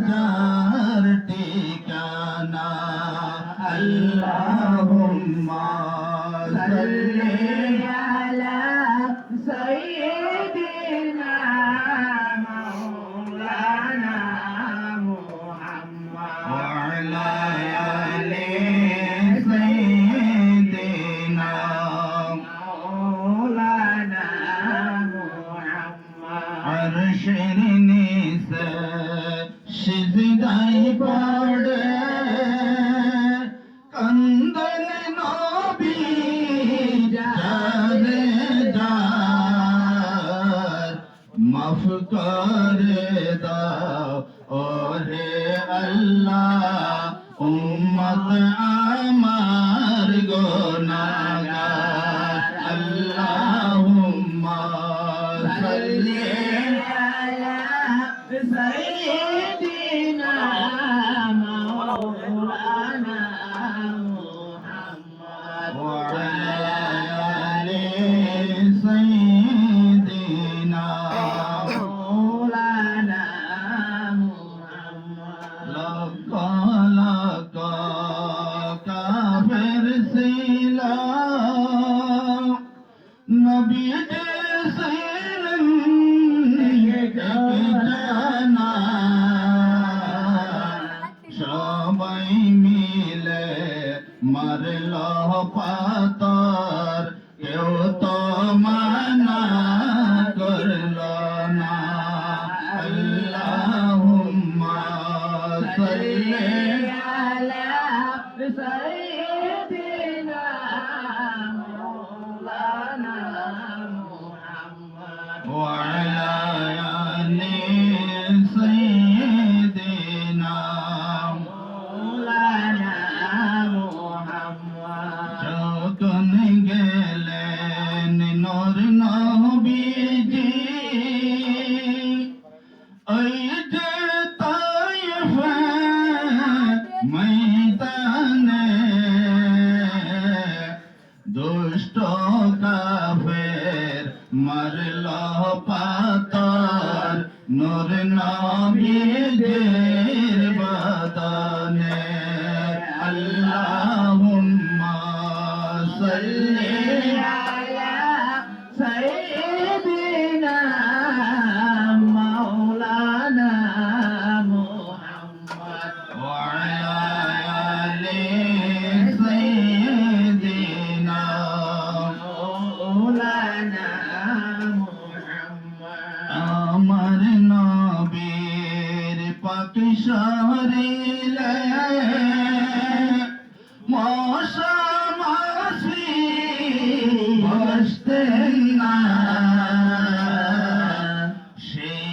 যার ঠিকানা আল্লাহুম্মা সাল্লি আলা সাইয়্যিদিনা মাওলানা মুহাম্মদ ওয়া আলা আলি সাইয়্যিদিনা মাওলানা মুহাম্মদ আরশের নিচে সিজদায় পড়ে কান্দেন নবী যারে যার মাফ করে দাও ওরে আল্লাহ উম্মত আমার গুনাহগার আল্লাহুম্মা সাল্লি على سيدنا مولانا محمد وعلى آل سيدنا مولانا محمد لك لك কাফের ছিল নবী ছিলেন জানা সবাই মিলে মারল পাতর কেউ তো মানা করল না আল্লাহুম্মা সাল্লি على سيدنا مولانا محمد وعلى آل سيدنا مولانا محمد যখন গেলেন নূর নবীজি ওই যে তায়েফ ময়দানে দুষ্ট কাফের মারল পাতর নূর নবীর বদনে আল্লাহুম্মা সাল্লি على سيدنا مولانا محمد وعلى آل سيدنا مولانا محمد আমার নবীর পাক শরীরে মশা মাছি বসতেন না সেই